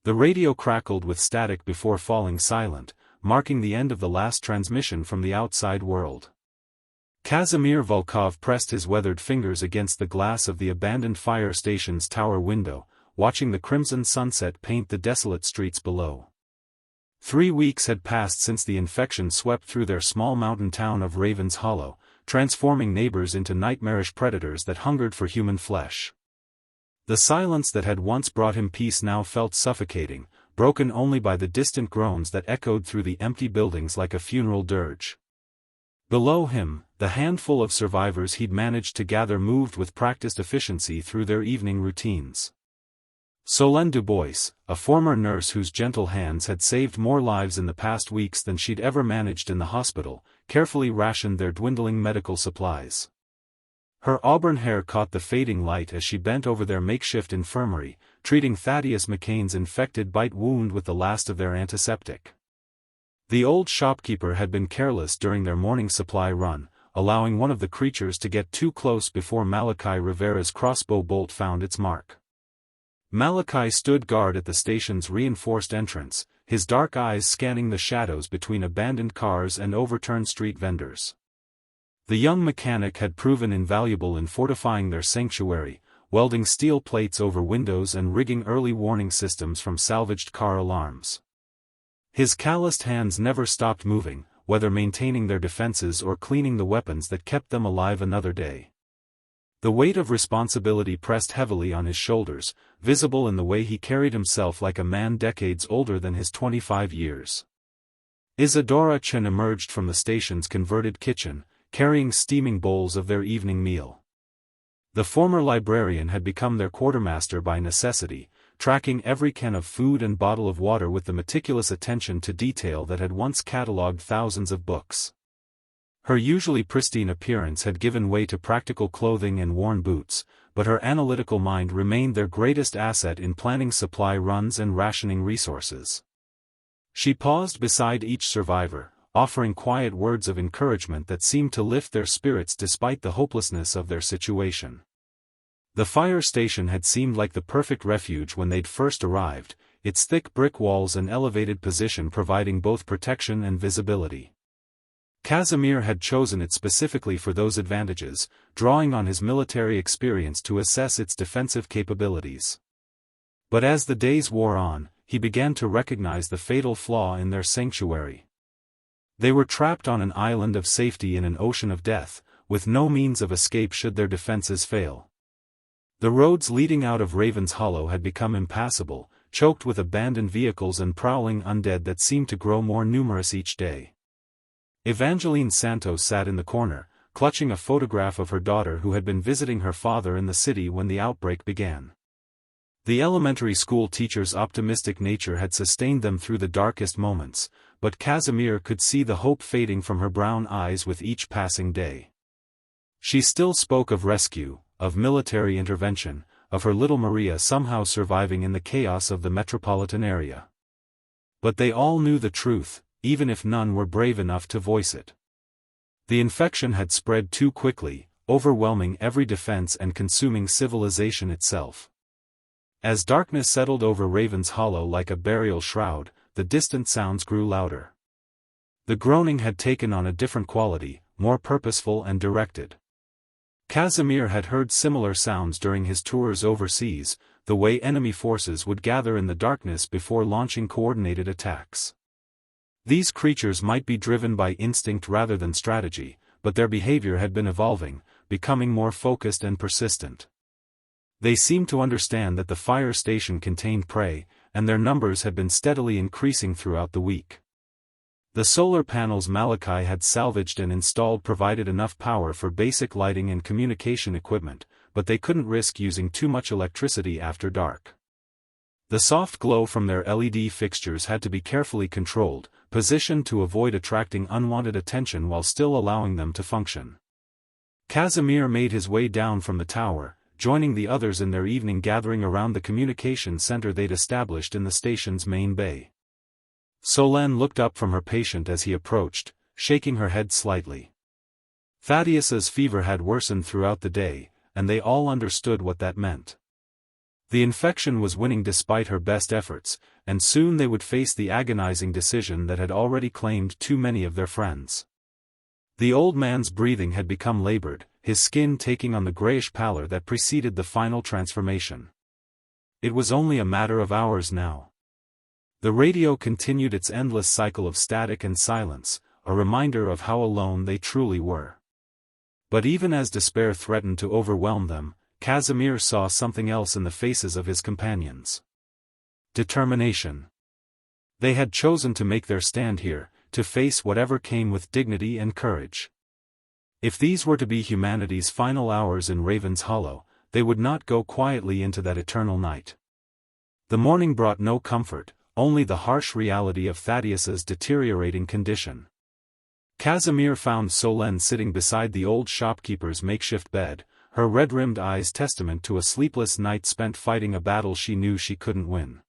The radio crackled with static before falling silent, marking the end of the last transmission from the outside world. Kazimir Volkov pressed his weathered fingers against the glass of the abandoned fire station's tower window, watching the crimson sunset paint the desolate streets below. 3 weeks had passed since the infection swept through their small mountain town of Ravens Hollow, transforming neighbors into nightmarish predators that hungered for human flesh. The silence that had once brought him peace now felt suffocating, broken only by the distant groans that echoed through the empty buildings like a funeral dirge. Below him, the handful of survivors he'd managed to gather moved with practiced efficiency through their evening routines. Solène Dubois, a former nurse whose gentle hands had saved more lives in the past weeks than she'd ever managed in the hospital, carefully rationed their dwindling medical supplies. Her auburn hair caught the fading light as she bent over their makeshift infirmary, treating Thaddeus McCain's infected bite wound with the last of their antiseptic. The old shopkeeper had been careless during their morning supply run, allowing one of the creatures to get too close before Malachi Rivera's crossbow bolt found its mark. Malachi stood guard at the station's reinforced entrance, his dark eyes scanning the shadows between abandoned cars and overturned street vendors. The young mechanic had proven invaluable in fortifying their sanctuary, welding steel plates over windows and rigging early warning systems from salvaged car alarms. His calloused hands never stopped moving, whether maintaining their defenses or cleaning the weapons that kept them alive another day. The weight of responsibility pressed heavily on his shoulders, visible in the way he carried himself like a man decades older than his 25 years. Isadora Chen emerged from the station's converted kitchen, carrying steaming bowls of their evening meal. The former librarian had become their quartermaster by necessity, tracking every can of food and bottle of water with the meticulous attention to detail that had once catalogued thousands of books. Her usually pristine appearance had given way to practical clothing and worn boots, but her analytical mind remained their greatest asset in planning supply runs and rationing resources. She paused beside each survivor, offering quiet words of encouragement that seemed to lift their spirits despite the hopelessness of their situation. The fire station had seemed like the perfect refuge when they'd first arrived, its thick brick walls and elevated position providing both protection and visibility. Kazimir had chosen it specifically for those advantages, drawing on his military experience to assess its defensive capabilities. But as the days wore on, he began to recognize the fatal flaw in their sanctuary. They were trapped on an island of safety in an ocean of death, with no means of escape should their defenses fail. The roads leading out of Ravens Hollow had become impassable, choked with abandoned vehicles and prowling undead that seemed to grow more numerous each day. Evangeline Santos sat in the corner, clutching a photograph of her daughter who had been visiting her father in the city when the outbreak began. The elementary school teacher's optimistic nature had sustained them through the darkest moments, but Kazimir could see the hope fading from her brown eyes with each passing day. She still spoke of rescue, of military intervention, of her little Maria somehow surviving in the chaos of the metropolitan area. But they all knew the truth, even if none were brave enough to voice it. The infection had spread too quickly, overwhelming every defense and consuming civilization itself. As darkness settled over Ravens Hollow like a burial shroud, the distant sounds grew louder. The groaning had taken on a different quality, more purposeful and directed. Kazimir had heard similar sounds during his tours overseas, the way enemy forces would gather in the darkness before launching coordinated attacks. These creatures might be driven by instinct rather than strategy, but their behavior had been evolving, becoming more focused and persistent. They seemed to understand that the fire station contained prey, and their numbers had been steadily increasing throughout the week. The solar panels Malachi had salvaged and installed provided enough power for basic lighting and communication equipment, but they couldn't risk using too much electricity after dark. The soft glow from their LED fixtures had to be carefully controlled, positioned to avoid attracting unwanted attention while still allowing them to function. Kazimir made his way down from the tower, joining the others in their evening gathering around the communication center they'd established in the station's main bay. Solène looked up from her patient as he approached, shaking her head slightly. Thaddeus's fever had worsened throughout the day, and they all understood what that meant. The infection was winning despite her best efforts, and soon they would face the agonizing decision that had already claimed too many of their friends. The old man's breathing had become labored, his skin taking on the grayish pallor that preceded the final transformation. It was only a matter of hours now. The radio continued its endless cycle of static and silence, a reminder of how alone they truly were. But even as despair threatened to overwhelm them, Casimir saw something else in the faces of his companions. Determination. They had chosen to make their stand here, to face whatever came with dignity and courage. If these were to be humanity's final hours in Raven's Hollow, they would not go quietly into that eternal night. The morning brought no comfort, only the harsh reality of Thaddeus's deteriorating condition. Casimir found Solène sitting beside the old shopkeeper's makeshift bed, her red-rimmed eyes testament to a sleepless night spent fighting a battle she knew she couldn't win.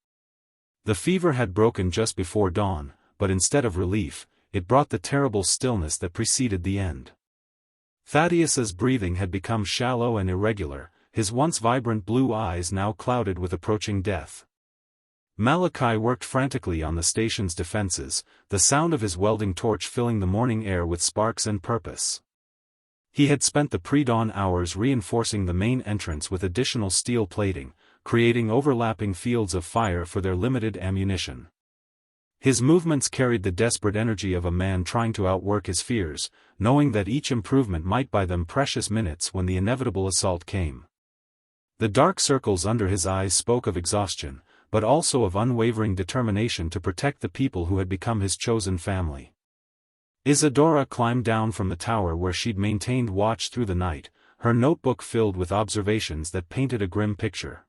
The fever had broken just before dawn, but instead of relief, it brought the terrible stillness that preceded the end. Thaddeus's breathing had become shallow and irregular, his once vibrant blue eyes now clouded with approaching death. Malachi worked frantically on the station's defenses, the sound of his welding torch filling the morning air with sparks and purpose. He had spent the pre-dawn hours reinforcing the main entrance with additional steel plating, creating overlapping fields of fire for their limited ammunition. His movements carried the desperate energy of a man trying to outwork his fears, knowing that each improvement might buy them precious minutes when the inevitable assault came. The dark circles under his eyes spoke of exhaustion, but also of unwavering determination to protect the people who had become his chosen family. Isadora climbed down from the tower where she'd maintained watch through the night, her notebook filled with observations that painted a grim picture.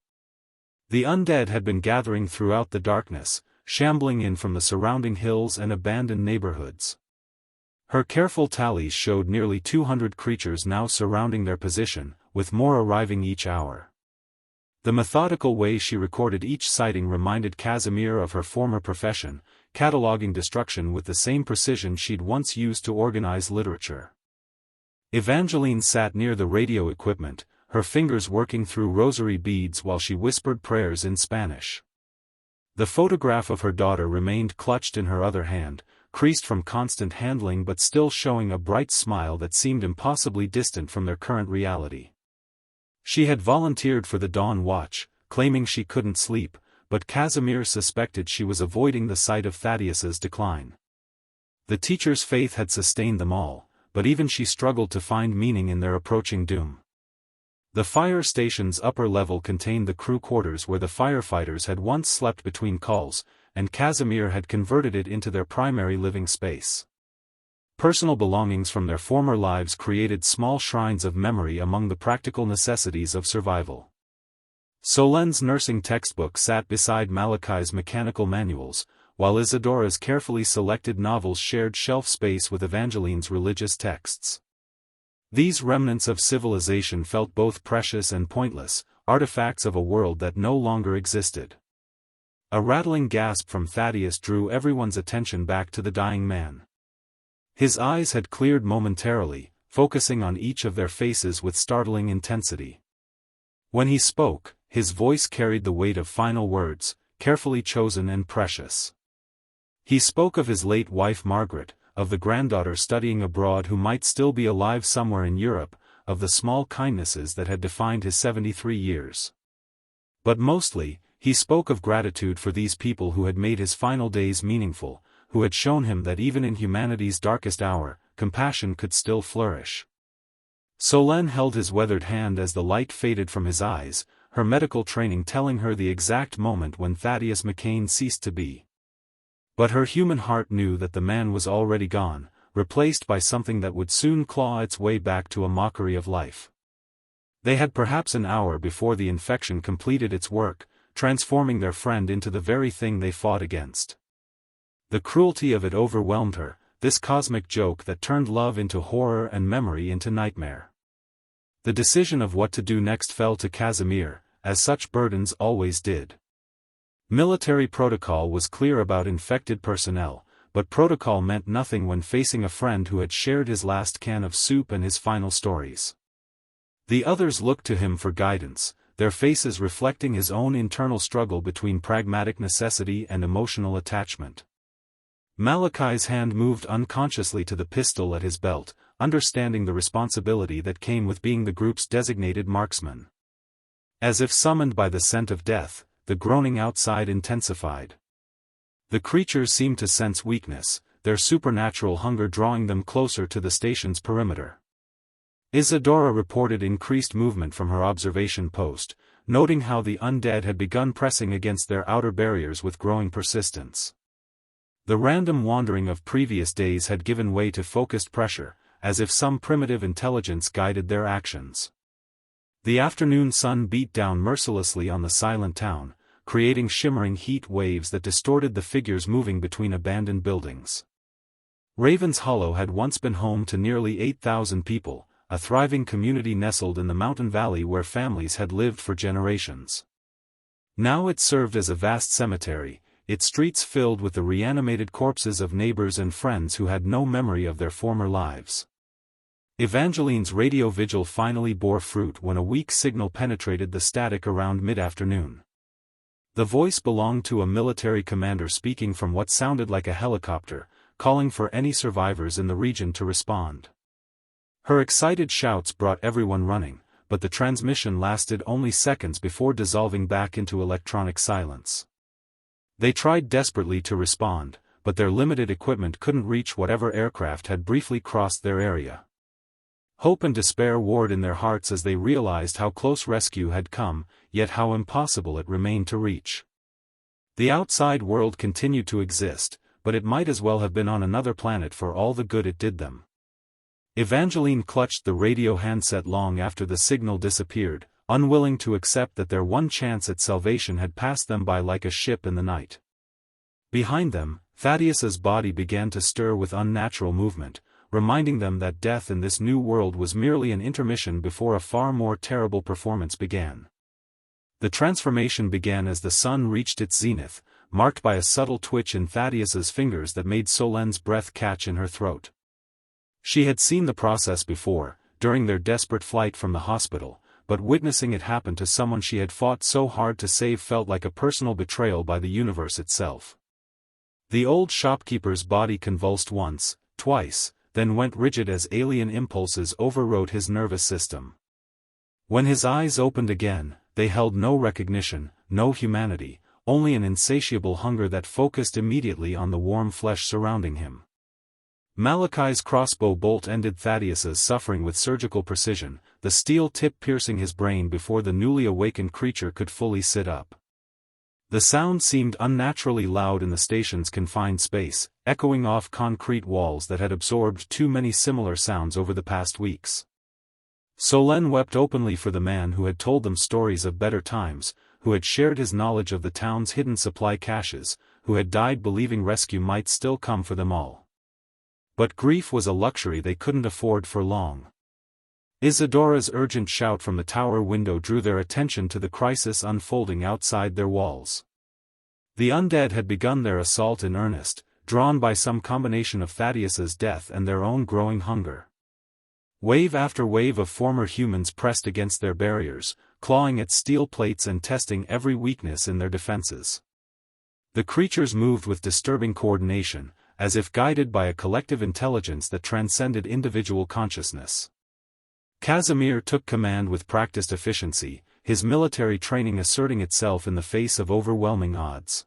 The undead had been gathering throughout the darkness, shambling in from the surrounding hills and abandoned neighborhoods. Her careful tallies showed nearly 200 creatures now surrounding their position, with more arriving each hour. The methodical way she recorded each sighting reminded Casimir of her former profession, cataloging destruction with the same precision she'd once used to organize literature. Evangeline sat near the radio equipment, her fingers working through rosary beads while she whispered prayers in Spanish. The photograph of her daughter remained clutched in her other hand, creased from constant handling but still showing a bright smile that seemed impossibly distant from their current reality. She had volunteered for the dawn watch, claiming she couldn't sleep, but Casimir suspected she was avoiding the sight of Thaddeus's decline. The teacher's faith had sustained them all, but even she struggled to find meaning in their approaching doom. The fire station's upper level contained the crew quarters where the firefighters had once slept between calls, and Casimir had converted it into their primary living space. Personal belongings from their former lives created small shrines of memory among the practical necessities of survival. Solène's nursing textbook sat beside Malachi's mechanical manuals, while Isadora's carefully selected novels shared shelf space with Evangeline's religious texts. These remnants of civilization felt both precious and pointless, artifacts of a world that no longer existed. A rattling gasp from Thaddeus drew everyone's attention back to the dying man. His eyes had cleared momentarily, focusing on each of their faces with startling intensity. When he spoke, his voice carried the weight of final words, carefully chosen and precious. He spoke of his late wife Margaret, of the granddaughter studying abroad who might still be alive somewhere in Europe, of the small kindnesses that had defined his 73 years. But mostly, he spoke of gratitude for these people who had made his final days meaningful, who had shown him that even in humanity's darkest hour, compassion could still flourish. Solène held his weathered hand as the light faded from his eyes, her medical training telling her the exact moment when Thaddeus McCain ceased to be. But her human heart knew that the man was already gone, replaced by something that would soon claw its way back to a mockery of life. They had perhaps an hour before the infection completed its work, transforming their friend into the very thing they fought against. The cruelty of it overwhelmed her, this cosmic joke that turned love into horror and memory into nightmare. The decision of what to do next fell to Casimir, as such burdens always did. Military protocol was clear about infected personnel, but protocol meant nothing when facing a friend who had shared his last can of soup and his final stories. The others looked to him for guidance, their faces reflecting his own internal struggle between pragmatic necessity and emotional attachment. Malachi's hand moved unconsciously to the pistol at his belt, understanding the responsibility that came with being the group's designated marksman. As if summoned by the scent of death, the groaning outside intensified. The creatures seemed to sense weakness, their supernatural hunger drawing them closer to the station's perimeter. Isadora reported increased movement from her observation post, noting how the undead had begun pressing against their outer barriers with growing persistence. The random wandering of previous days had given way to focused pressure, as if some primitive intelligence guided their actions. The afternoon sun beat down mercilessly on the silent town, creating shimmering heat waves that distorted the figures moving between abandoned buildings. Raven's Hollow had once been home to nearly 8,000 people, a thriving community nestled in the mountain valley where families had lived for generations. Now it served as a vast cemetery, its streets filled with the reanimated corpses of neighbors and friends who had no memory of their former lives. Evangeline's radio vigil finally bore fruit when a weak signal penetrated the static around mid-afternoon. The voice belonged to a military commander speaking from what sounded like a helicopter, calling for any survivors in the region to respond. Her excited shouts brought everyone running, but the transmission lasted only seconds before dissolving back into electronic silence. They tried desperately to respond, but their limited equipment couldn't reach whatever aircraft had briefly crossed their area. Hope and despair warred in their hearts as they realized how close rescue had come, yet how impossible it remained to reach. The outside world continued to exist, but it might as well have been on another planet for all the good it did them. Evangeline clutched the radio handset long after the signal disappeared, unwilling to accept that their one chance at salvation had passed them by like a ship in the night. Behind them, Thaddeus's body began to stir with unnatural movement, reminding them that death in this new world was merely an intermission before a far more terrible performance began. The transformation began as the sun reached its zenith, marked by a subtle twitch in Thaddeus's fingers that made Solenne's breath catch in her throat. She had seen the process before, during their desperate flight from the hospital, but witnessing it happen to someone she had fought so hard to save felt like a personal betrayal by the universe itself. The old shopkeeper's body convulsed once, twice, then went rigid as alien impulses overrode his nervous system. When his eyes opened again, they held no recognition, no humanity, only an insatiable hunger that focused immediately on the warm flesh surrounding him. Malachi's crossbow bolt ended Thaddeus's suffering with surgical precision, the steel tip piercing his brain before the newly awakened creature could fully sit up. The sound seemed unnaturally loud in the station's confined space, echoing off concrete walls that had absorbed too many similar sounds over the past weeks. Solène wept openly for the man who had told them stories of better times, who had shared his knowledge of the town's hidden supply caches, who had died believing rescue might still come for them all. But grief was a luxury they couldn't afford for long. Isadora's urgent shout from the tower window drew their attention to the crisis unfolding outside their walls. The undead had begun their assault in earnest, drawn by some combination of Thaddeus's death and their own growing hunger. Wave after wave of former humans pressed against their barriers, clawing at steel plates and testing every weakness in their defenses. The creatures moved with disturbing coordination, as if guided by a collective intelligence that transcended individual consciousness. Casimir took command with practiced efficiency, his military training asserting itself in the face of overwhelming odds.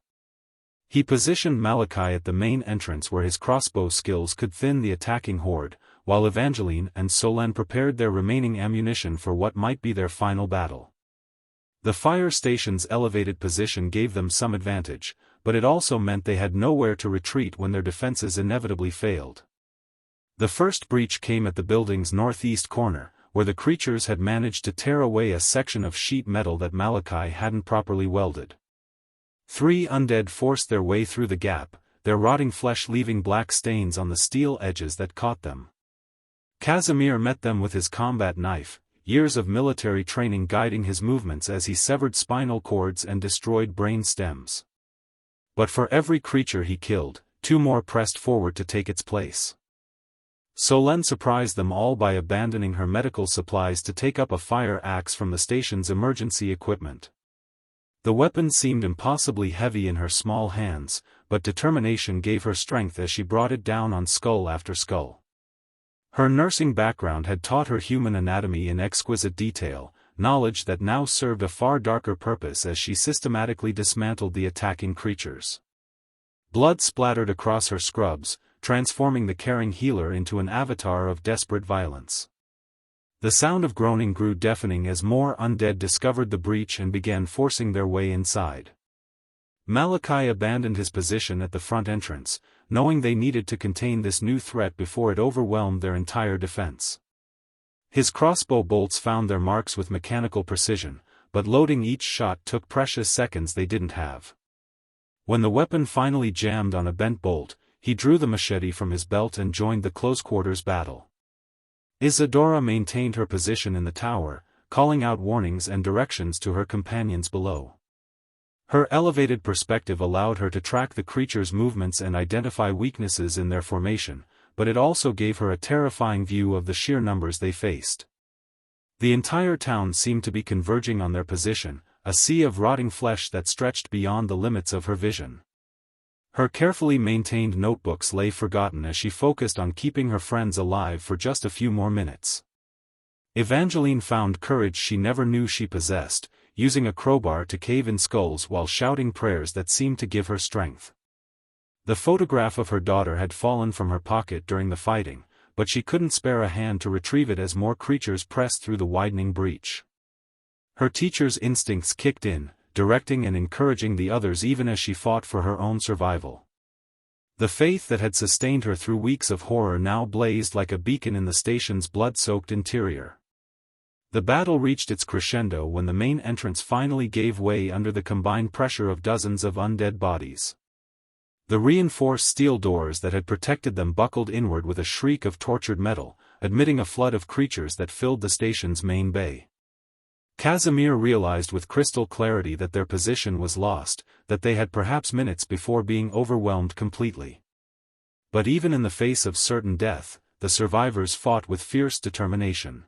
He positioned Malachi at the main entrance where his crossbow skills could thin the attacking horde, while Evangeline and Solène prepared their remaining ammunition for what might be their final battle. The fire station's elevated position gave them some advantage, but it also meant they had nowhere to retreat when their defenses inevitably failed. The first breach came at the building's northeast corner, where the creatures had managed to tear away a section of sheet metal that Malachi hadn't properly welded. 3 undead forced their way through the gap, their rotting flesh leaving black stains on the steel edges that caught them. Casimir met them with his combat knife, years of military training guiding his movements as he severed spinal cords and destroyed brain stems. But for every creature he killed, 2 more pressed forward to take its place. Solène surprised them all by abandoning her medical supplies to take up a fire axe from the station's emergency equipment. The weapon seemed impossibly heavy in her small hands, but determination gave her strength as she brought it down on skull after skull. Her nursing background had taught her human anatomy in exquisite detail, knowledge that now served a far darker purpose as she systematically dismantled the attacking creatures. Blood splattered across her scrubs, transforming the caring healer into an avatar of desperate violence. The sound of groaning grew deafening as more undead discovered the breach and began forcing their way inside. Malachi abandoned his position at the front entrance, knowing they needed to contain this new threat before it overwhelmed their entire defense. His crossbow bolts found their marks with mechanical precision, but loading each shot took precious seconds they didn't have. When the weapon finally jammed on a bent bolt, he drew the machete from his belt and joined the close-quarters battle. Isadora maintained her position in the tower, calling out warnings and directions to her companions below. Her elevated perspective allowed her to track the creatures' movements and identify weaknesses in their formation, but it also gave her a terrifying view of the sheer numbers they faced. The entire town seemed to be converging on their position, a sea of rotting flesh that stretched beyond the limits of her vision. Her carefully maintained notebooks lay forgotten as she focused on keeping her friends alive for just a few more minutes. Evangeline found courage she never knew she possessed, using a crowbar to cave in skulls while shouting prayers that seemed to give her strength. The photograph of her daughter had fallen from her pocket during the fighting, but she couldn't spare a hand to retrieve it as more creatures pressed through the widening breach. Her teacher's instincts kicked in, directing and encouraging the others even as she fought for her own survival. The faith that had sustained her through weeks of horror now blazed like a beacon in the station's blood-soaked interior. The battle reached its crescendo when the main entrance finally gave way under the combined pressure of dozens of undead bodies. The reinforced steel doors that had protected them buckled inward with a shriek of tortured metal, admitting a flood of creatures that filled the station's main bay. Casimir realized with crystal clarity that their position was lost, that they had perhaps minutes before being overwhelmed completely. But even in the face of certain death, the survivors fought with fierce determination.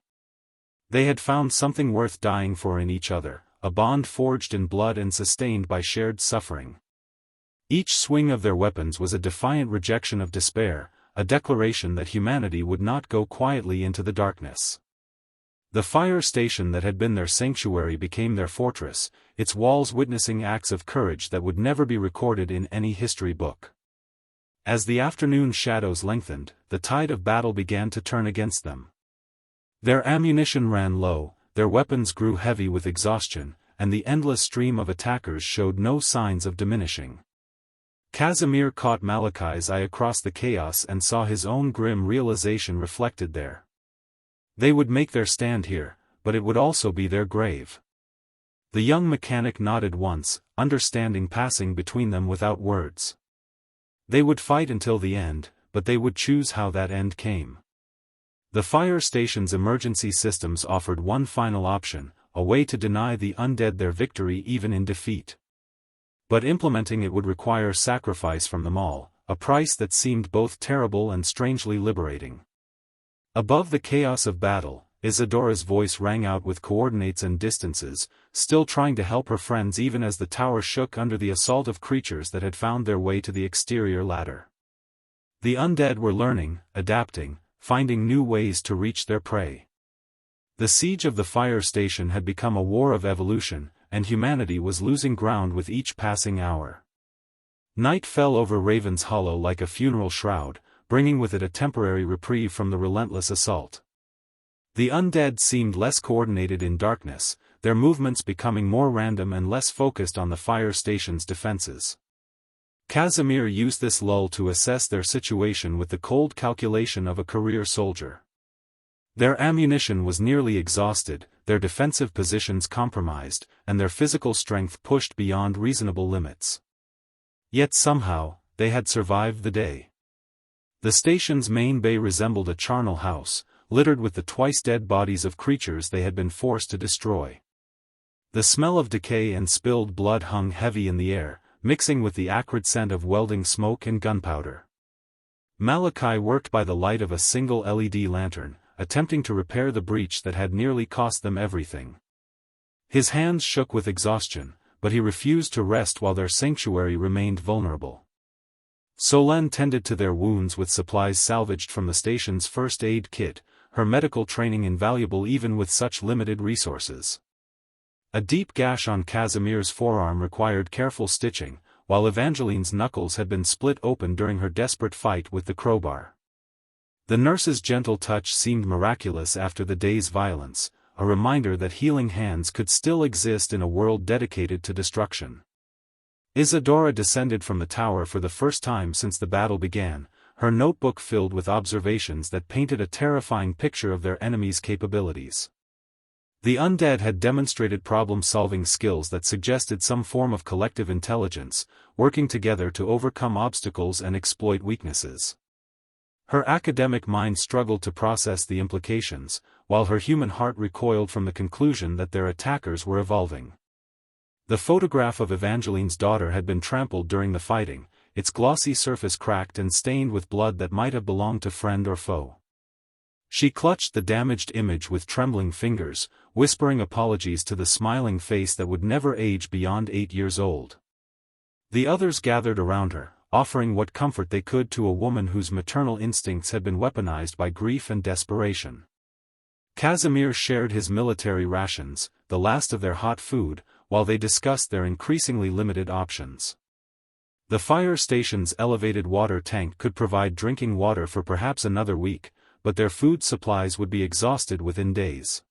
They had found something worth dying for in each other, a bond forged in blood and sustained by shared suffering. Each swing of their weapons was a defiant rejection of despair, a declaration that humanity would not go quietly into the darkness. The fire station that had been their sanctuary became their fortress, its walls witnessing acts of courage that would never be recorded in any history book. As the afternoon shadows lengthened, the tide of battle began to turn against them. Their ammunition ran low, their weapons grew heavy with exhaustion, and the endless stream of attackers showed no signs of diminishing. Casimir caught Malachi's eye across the chaos and saw his own grim realization reflected there. They would make their stand here, but it would also be their grave. The young mechanic nodded once, understanding passing between them without words. They would fight until the end, but they would choose how that end came. The fire station's emergency systems offered one final option, a way to deny the undead their victory even in defeat. But implementing it would require sacrifice from them all, a price that seemed both terrible and strangely liberating. Above the chaos of battle, Isadora's voice rang out with coordinates and distances, still trying to help her friends even as the tower shook under the assault of creatures that had found their way to the exterior ladder. The undead were learning, adapting, finding new ways to reach their prey. The siege of the fire station had become a war of evolution, and humanity was losing ground with each passing hour. Night fell over Raven's Hollow like a funeral shroud, bringing with it a temporary reprieve from the relentless assault. The undead seemed less coordinated in darkness, their movements becoming more random and less focused on the fire station's defenses. Casimir used this lull to assess their situation with the cold calculation of a career soldier. Their ammunition was nearly exhausted, their defensive positions compromised, and their physical strength pushed beyond reasonable limits. Yet somehow, they had survived the day. The station's main bay resembled a charnel house, littered with the twice-dead bodies of creatures they had been forced to destroy. The smell of decay and spilled blood hung heavy in the air, mixing with the acrid scent of welding smoke and gunpowder. Malachi worked by the light of a single LED lantern, attempting to repair the breach that had nearly cost them everything. His hands shook with exhaustion, but he refused to rest while their sanctuary remained vulnerable. Solène tended to their wounds with supplies salvaged from the station's first aid kit, her medical training invaluable even with such limited resources. A deep gash on Casimir's forearm required careful stitching, while Evangeline's knuckles had been split open during her desperate fight with the crowbar. The nurse's gentle touch seemed miraculous after the day's violence, a reminder that healing hands could still exist in a world dedicated to destruction. Isadora descended from the tower for the first time since the battle began, her notebook filled with observations that painted a terrifying picture of their enemies' capabilities. The undead had demonstrated problem-solving skills that suggested some form of collective intelligence, working together to overcome obstacles and exploit weaknesses. Her academic mind struggled to process the implications, while her human heart recoiled from the conclusion that their attackers were evolving. The photograph of Evangeline's daughter had been trampled during the fighting, its glossy surface cracked and stained with blood that might have belonged to friend or foe. She clutched the damaged image with trembling fingers, whispering apologies to the smiling face that would never age beyond 8 years old. The others gathered around her, offering what comfort they could to a woman whose maternal instincts had been weaponized by grief and desperation. Casimir shared his military rations, the last of their hot food, while they discussed their increasingly limited options. The fire station's elevated water tank could provide drinking water for perhaps another week, but their food supplies would be exhausted within days.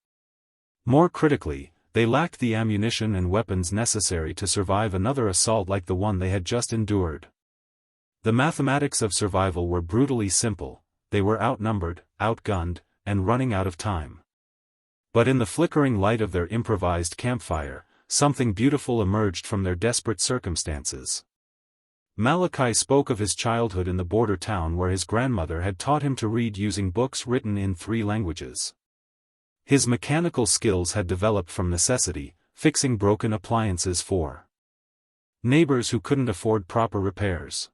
More critically, they lacked the ammunition and weapons necessary to survive another assault like the one they had just endured. The mathematics of survival were brutally simple: they were outnumbered, outgunned, and running out of time. But in the flickering light of their improvised campfire, something beautiful emerged from their desperate circumstances. Malachi spoke of his childhood in the border town where his grandmother had taught him to read using books written in 3 languages. His mechanical skills had developed from necessity, fixing broken appliances for neighbors who couldn't afford proper repairs.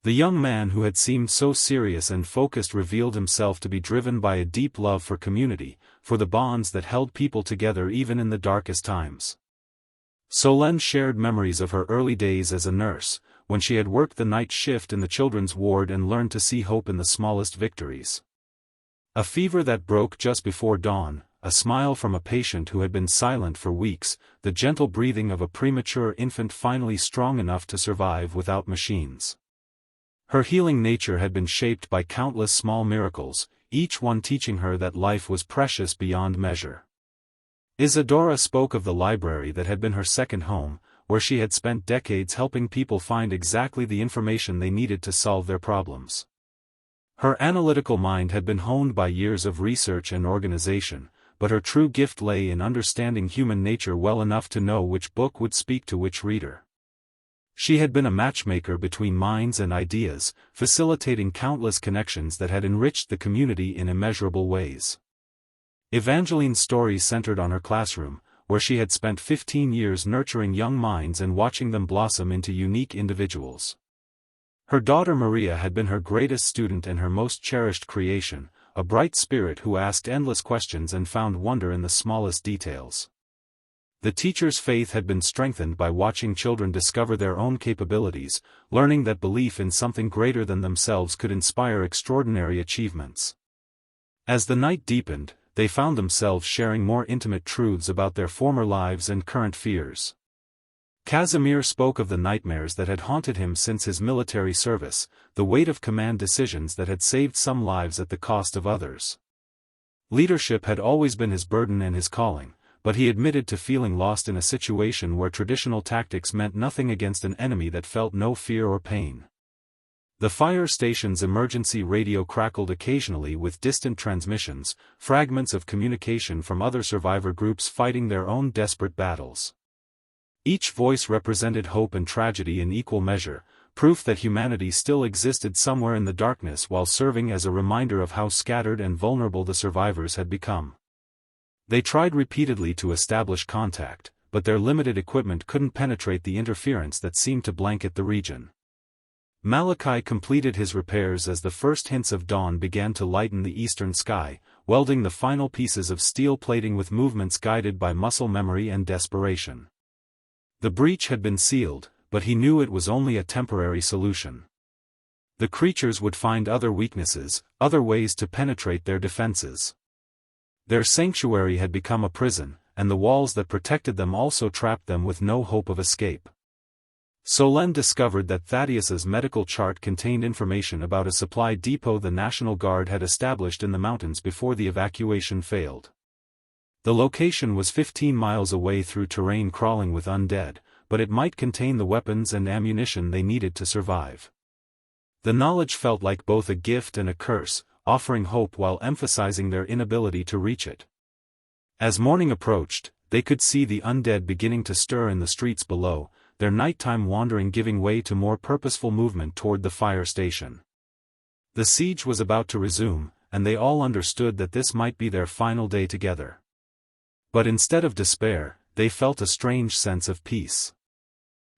The young man who had seemed so serious and focused revealed himself to be driven by a deep love for community, for the bonds that held people together even in the darkest times. Solène shared memories of her early days as a nurse, when she had worked the night shift in the children's ward and learned to see hope in the smallest victories. A fever that broke just before dawn, a smile from a patient who had been silent for weeks, the gentle breathing of a premature infant finally strong enough to survive without machines. Her healing nature had been shaped by countless small miracles, each one teaching her that life was precious beyond measure. Isadora spoke of the library that had been her second home, where she had spent decades helping people find exactly the information they needed to solve their problems. Her analytical mind had been honed by years of research and organization, but her true gift lay in understanding human nature well enough to know which book would speak to which reader. She had been a matchmaker between minds and ideas, facilitating countless connections that had enriched the community in immeasurable ways. Evangeline's story centered on her classroom, where she had spent 15 years nurturing young minds and watching them blossom into unique individuals. Her daughter Maria had been her greatest student and her most cherished creation, a bright spirit who asked endless questions and found wonder in the smallest details. The teacher's faith had been strengthened by watching children discover their own capabilities, learning that belief in something greater than themselves could inspire extraordinary achievements. As the night deepened, they found themselves sharing more intimate truths about their former lives and current fears. Casimir spoke of the nightmares that had haunted him since his military service, the weight of command decisions that had saved some lives at the cost of others. Leadership had always been his burden and his calling, but he admitted to feeling lost in a situation where traditional tactics meant nothing against an enemy that felt no fear or pain. The fire station's emergency radio crackled occasionally with distant transmissions, fragments of communication from other survivor groups fighting their own desperate battles. Each voice represented hope and tragedy in equal measure, proof that humanity still existed somewhere in the darkness while serving as a reminder of how scattered and vulnerable the survivors had become. They tried repeatedly to establish contact, but their limited equipment couldn't penetrate the interference that seemed to blanket the region. Malachi completed his repairs as the first hints of dawn began to lighten the eastern sky, welding the final pieces of steel plating with movements guided by muscle memory and desperation. The breach had been sealed, but he knew it was only a temporary solution. The creatures would find other weaknesses, other ways to penetrate their defenses. Their sanctuary had become a prison, and the walls that protected them also trapped them with no hope of escape. Solen discovered that Thaddeus's medical chart contained information about a supply depot the National Guard had established in the mountains before the evacuation failed. The location was 15 miles away through terrain crawling with undead, but it might contain the weapons and ammunition they needed to survive. The knowledge felt like both a gift and a curse, offering hope while emphasizing their inability to reach it. As morning approached, they could see the undead beginning to stir in the streets below, their nighttime wandering giving way to more purposeful movement toward the fire station. The siege was about to resume, and they all understood that this might be their final day together. But instead of despair, they felt a strange sense of peace.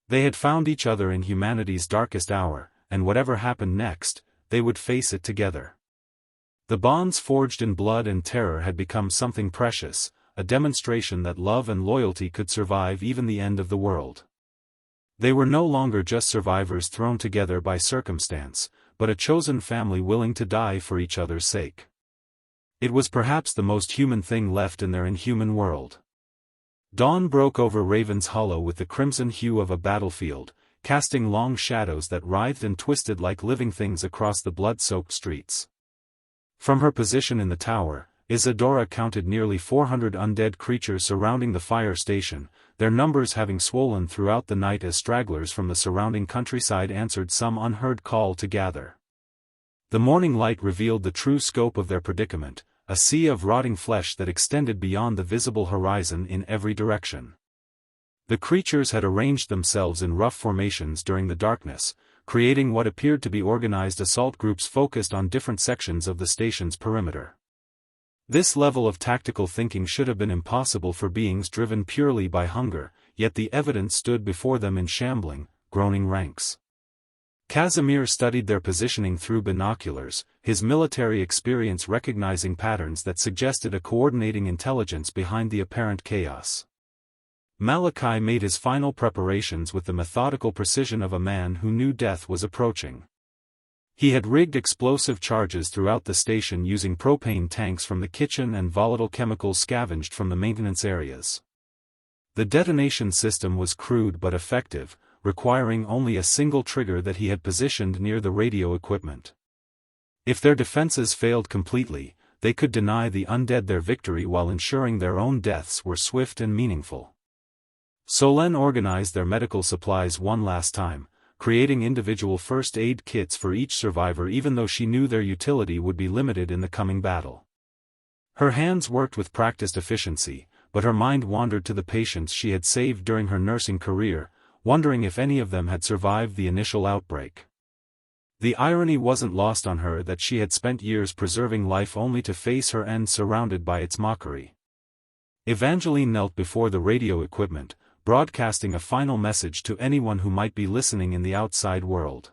They had found each other in humanity's darkest hour, and whatever happened next, they would face it together. The bonds forged in blood and terror had become something precious, a demonstration that love and loyalty could survive even the end of the world. They were no longer just survivors thrown together by circumstance, but a chosen family willing to die for each other's sake. It was perhaps the most human thing left in their inhuman world. Dawn broke over Raven's Hollow with the crimson hue of a battlefield, casting long shadows that writhed and twisted like living things across the blood-soaked streets. From her position in the tower, Isadora counted nearly 400 undead creatures surrounding the fire station, their numbers having swollen throughout the night as stragglers from the surrounding countryside answered some unheard call to gather. The morning light revealed the true scope of their predicament, a sea of rotting flesh that extended beyond the visible horizon in every direction. The creatures had arranged themselves in rough formations during the darkness, creating what appeared to be organized assault groups focused on different sections of the station's perimeter. This level of tactical thinking should have been impossible for beings driven purely by hunger, yet the evidence stood before them in shambling, groaning ranks. Casimir studied their positioning through binoculars, his military experience recognizing patterns that suggested a coordinating intelligence behind the apparent chaos. Malachi made his final preparations with the methodical precision of a man who knew death was approaching. He had rigged explosive charges throughout the station using propane tanks from the kitchen and volatile chemicals scavenged from the maintenance areas. The detonation system was crude but effective, requiring only a single trigger that he had positioned near the radio equipment. If their defenses failed completely, they could deny the undead their victory while ensuring their own deaths were swift and meaningful. Solen organized their medical supplies one last time, creating individual first aid kits for each survivor even though she knew their utility would be limited in the coming battle. Her hands worked with practiced efficiency, but her mind wandered to the patients she had saved during her nursing career, wondering if any of them had survived the initial outbreak. The irony wasn't lost on her that she had spent years preserving life only to face her end surrounded by its mockery. Evangeline knelt before the radio equipment, broadcasting a final message to anyone who might be listening in the outside world.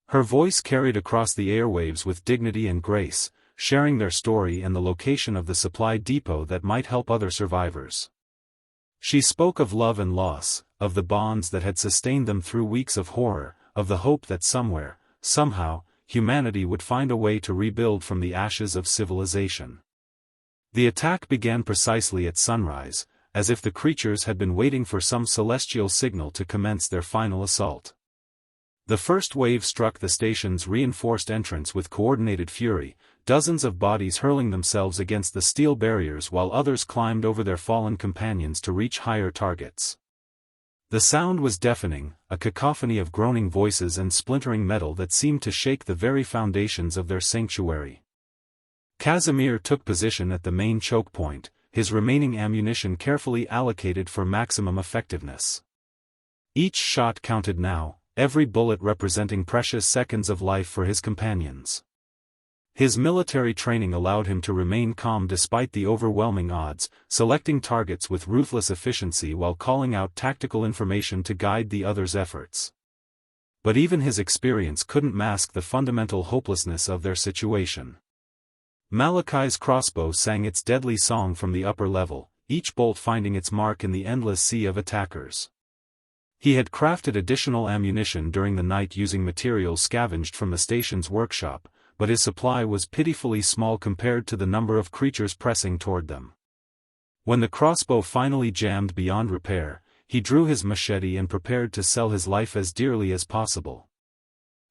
Her voice carried across the airwaves with dignity and grace, sharing their story and the location of the supply depot that might help other survivors. She spoke of love and loss, of the bonds that had sustained them through weeks of horror, of the hope that somewhere, somehow, humanity would find a way to rebuild from the ashes of civilization. The attack began precisely at sunrise, as if the creatures had been waiting for some celestial signal to commence their final assault. The first wave struck the station's reinforced entrance with coordinated fury, dozens of bodies hurling themselves against the steel barriers while others climbed over their fallen companions to reach higher targets. The sound was deafening, a cacophony of groaning voices and splintering metal that seemed to shake the very foundations of their sanctuary. Casimir took position at the main choke point, his remaining ammunition carefully allocated for maximum effectiveness. Each shot counted now, every bullet representing precious seconds of life for his companions. His military training allowed him to remain calm despite the overwhelming odds, selecting targets with ruthless efficiency while calling out tactical information to guide the others' efforts. But even his experience couldn't mask the fundamental hopelessness of their situation. Malachi's crossbow sang its deadly song from the upper level, each bolt finding its mark in the endless sea of attackers. He had crafted additional ammunition during the night using materials scavenged from the station's workshop, but his supply was pitifully small compared to the number of creatures pressing toward them. When the crossbow finally jammed beyond repair, he drew his machete and prepared to sell his life as dearly as possible.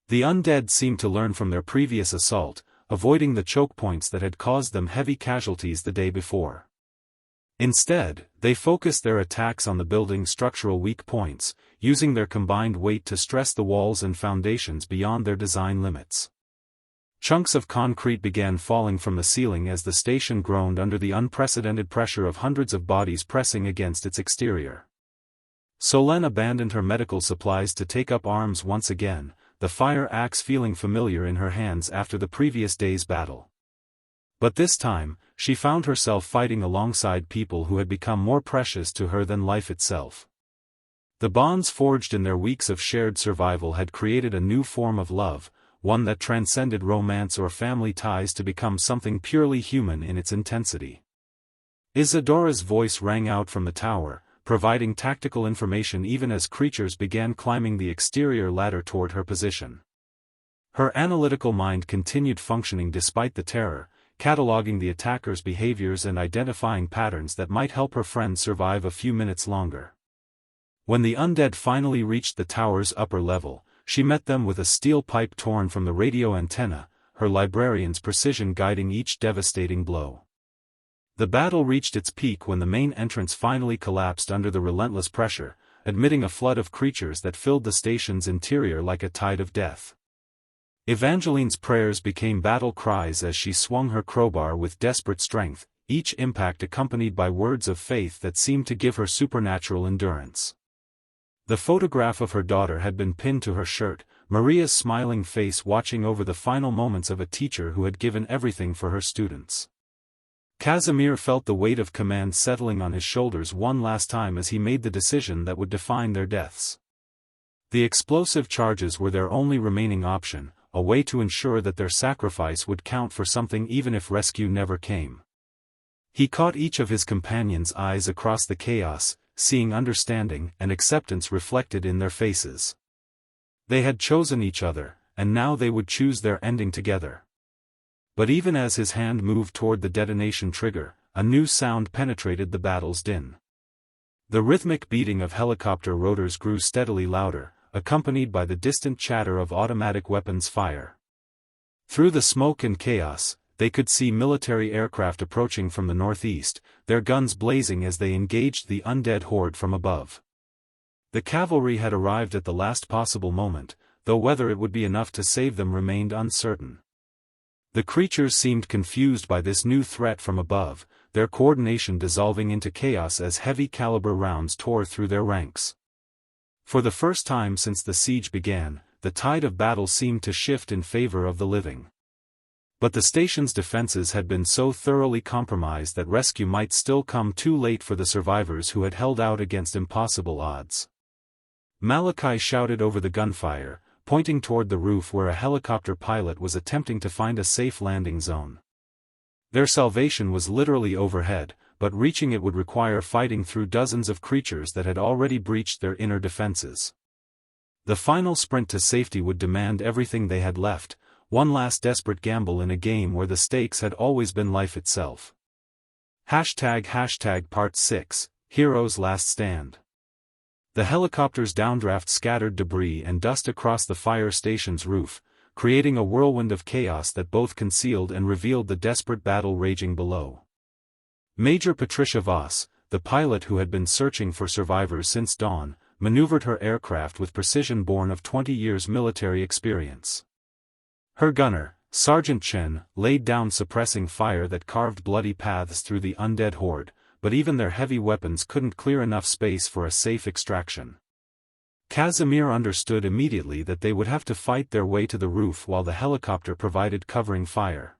The undead seemed to learn from their previous assault, avoiding the choke points that had caused them heavy casualties the day before. Instead, they focused their attacks on the building's structural weak points, using their combined weight to stress the walls and foundations beyond their design limits. Chunks of concrete began falling from the ceiling as the station groaned under the unprecedented pressure of hundreds of bodies pressing against its exterior. Solène abandoned her medical supplies to take up arms once again, the fire axe feeling familiar in her hands after the previous day's battle. But this time, she found herself fighting alongside people who had become more precious to her than life itself. The bonds forged in their weeks of shared survival had created a new form of love, one that transcended romance or family ties to become something purely human in its intensity. Isadora's voice rang out from the tower, providing tactical information even as creatures began climbing the exterior ladder toward her position. Her analytical mind continued functioning despite the terror, cataloging the attackers' behaviors and identifying patterns that might help her friends survive a few minutes longer. When the undead finally reached the tower's upper level, she met them with a steel pipe torn from the radio antenna, her librarian's precision guiding each devastating blow. The battle reached its peak when the main entrance finally collapsed under the relentless pressure, admitting a flood of creatures that filled the station's interior like a tide of death. Evangeline's prayers became battle cries as she swung her crowbar with desperate strength, each impact accompanied by words of faith that seemed to give her supernatural endurance. The photograph of her daughter had been pinned to her shirt, Maria's smiling face watching over the final moments of a teacher who had given everything for her students. Casimir felt the weight of command settling on his shoulders one last time as he made the decision that would define their deaths. The explosive charges were their only remaining option, a way to ensure that their sacrifice would count for something even if rescue never came. He caught each of his companions' eyes across the chaos, seeing understanding and acceptance reflected in their faces. They had chosen each other, and now they would choose their ending together. But even as his hand moved toward the detonation trigger, a new sound penetrated the battle's din. The rhythmic beating of helicopter rotors grew steadily louder, accompanied by the distant chatter of automatic weapons fire. Through the smoke and chaos, they could see military aircraft approaching from the northeast, their guns blazing as they engaged the undead horde from above. The cavalry had arrived at the last possible moment, though whether it would be enough to save them remained uncertain. The creatures seemed confused by this new threat from above, their coordination dissolving into chaos as heavy-caliber rounds tore through their ranks. For the first time since the siege began, the tide of battle seemed to shift in favor of the living. But the station's defenses had been so thoroughly compromised that rescue might still come too late for the survivors who had held out against impossible odds. Malachi shouted over the gunfire, pointing toward the roof where a helicopter pilot was attempting to find a safe landing zone. Their salvation was literally overhead, but reaching it would require fighting through dozens of creatures that had already breached their inner defenses. The final sprint to safety would demand everything they had left, one last desperate gamble in a game where the stakes had always been life itself. #Part 6, Heroes Last Stand. The helicopter's downdraft scattered debris and dust across the fire station's roof, creating a whirlwind of chaos that both concealed and revealed the desperate battle raging below. Major Patricia Voss, the pilot who had been searching for survivors since dawn, maneuvered her aircraft with precision born of 20 years military experience. Her gunner, Sergeant Chen, laid down suppressing fire that carved bloody paths through the undead horde, but even their heavy weapons couldn't clear enough space for a safe extraction. Casimir understood immediately that they would have to fight their way to the roof while the helicopter provided covering fire.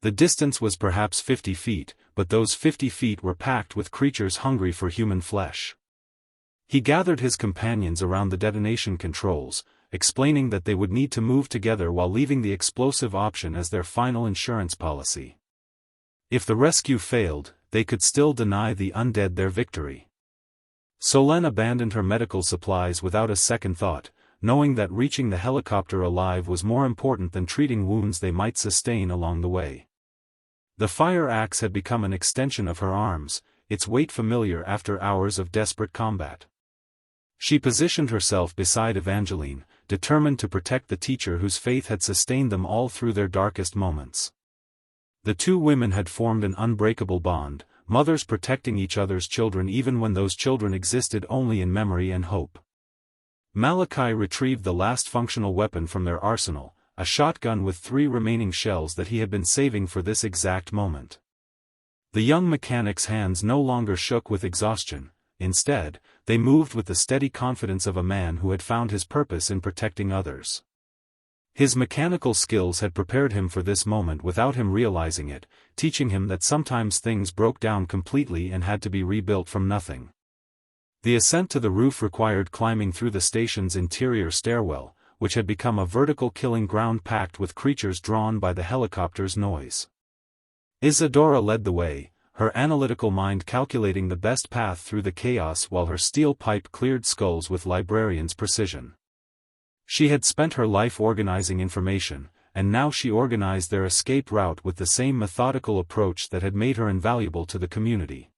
The distance was perhaps 50 feet, but those 50 feet were packed with creatures hungry for human flesh. He gathered his companions around the detonation controls, explaining that they would need to move together while leaving the explosive option as their final insurance policy. If the rescue failed, they could still deny the undead their victory. Solène abandoned her medical supplies without a second thought, knowing that reaching the helicopter alive was more important than treating wounds they might sustain along the way. The fire axe had become an extension of her arms, its weight familiar after hours of desperate combat. She positioned herself beside Evangeline, determined to protect the teacher whose faith had sustained them all through their darkest moments. The two women had formed an unbreakable bond, mothers protecting each other's children even when those children existed only in memory and hope. Malachi retrieved the last functional weapon from their arsenal, a shotgun with 3 remaining shells that he had been saving for this exact moment. The young mechanic's hands no longer shook with exhaustion. Instead, they moved with the steady confidence of a man who had found his purpose in protecting others. His mechanical skills had prepared him for this moment without him realizing it, teaching him that sometimes things broke down completely and had to be rebuilt from nothing. The ascent to the roof required climbing through the station's interior stairwell, which had become a vertical killing ground packed with creatures drawn by the helicopter's noise. Isadora led the way, her analytical mind calculating the best path through the chaos while her steel pipe cleared skulls with librarian's precision. She had spent her life organizing information, and now she organized their escape route with the same methodical approach that had made her invaluable to the community.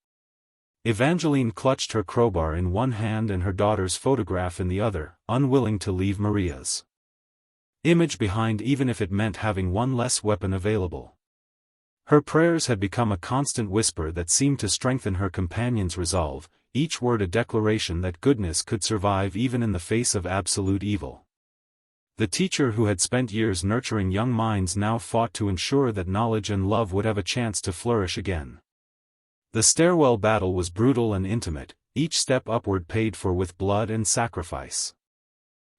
Evangeline clutched her crowbar in one hand and her daughter's photograph in the other, unwilling to leave Maria's image behind even if it meant having one less weapon available. Her prayers had become a constant whisper that seemed to strengthen her companion's resolve, each word a declaration that goodness could survive even in the face of absolute evil. The teacher who had spent years nurturing young minds now fought to ensure that knowledge and love would have a chance to flourish again. The stairwell battle was brutal and intimate, each step upward paid for with blood and sacrifice.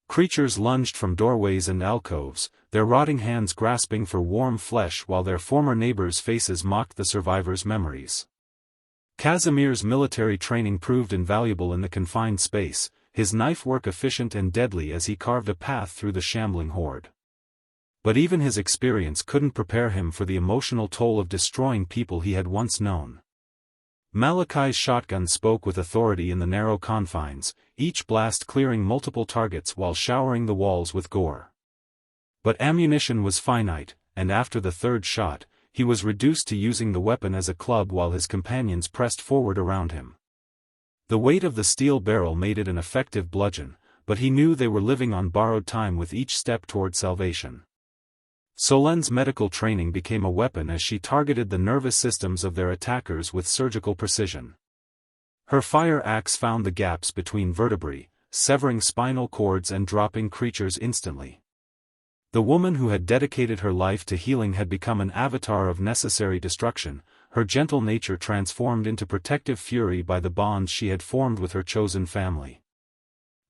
Creatures lunged from doorways and alcoves, their rotting hands grasping for warm flesh while their former neighbors' faces mocked the survivors' memories. Casimir's military training proved invaluable in the confined space, his knife work efficient and deadly as he carved a path through the shambling horde. But even his experience couldn't prepare him for the emotional toll of destroying people he had once known. Malachi's shotgun spoke with authority in the narrow confines, each blast clearing multiple targets while showering the walls with gore. But ammunition was finite, and after the third shot, he was reduced to using the weapon as a club while his companions pressed forward around him. The weight of the steel barrel made it an effective bludgeon, but he knew they were living on borrowed time with each step toward salvation. Solène's medical training became a weapon as she targeted the nervous systems of their attackers with surgical precision. Her fire axe found the gaps between vertebrae, severing spinal cords and dropping creatures instantly. The woman who had dedicated her life to healing had become an avatar of necessary destruction, her gentle nature transformed into protective fury by the bonds she had formed with her chosen family.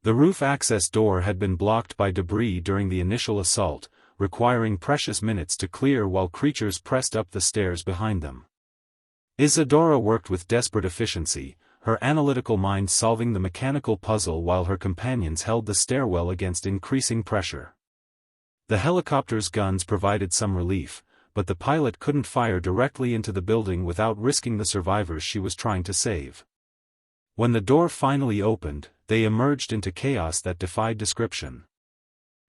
The roof access door had been blocked by debris during the initial assault, requiring precious minutes to clear while creatures pressed up the stairs behind them. Isadora worked with desperate efficiency, her analytical mind solving the mechanical puzzle while her companions held the stairwell against increasing pressure. The helicopter's guns provided some relief, but the pilot couldn't fire directly into the building without risking the survivors she was trying to save. When the door finally opened, they emerged into chaos that defied description.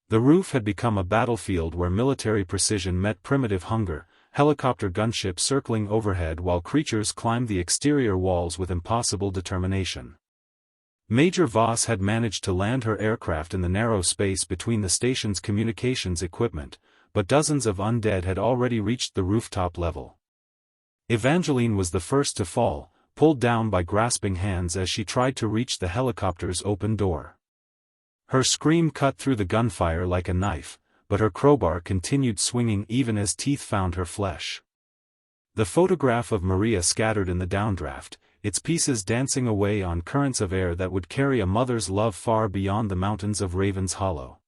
The roof had become a battlefield where military precision met primitive hunger, helicopter gunships circling overhead while creatures climbed the exterior walls with impossible determination. Major Voss had managed to land her aircraft in the narrow space between the station's communications equipment, but dozens of undead had already reached the rooftop level. Evangeline was the first to fall, pulled down by grasping hands as she tried to reach the helicopter's open door. Her scream cut through the gunfire like a knife, but her crowbar continued swinging even as teeth found her flesh. The photograph of Maria scattered in the downdraft, its pieces dancing away on currents of air that would carry a mother's love far beyond the mountains of Raven's Hollow.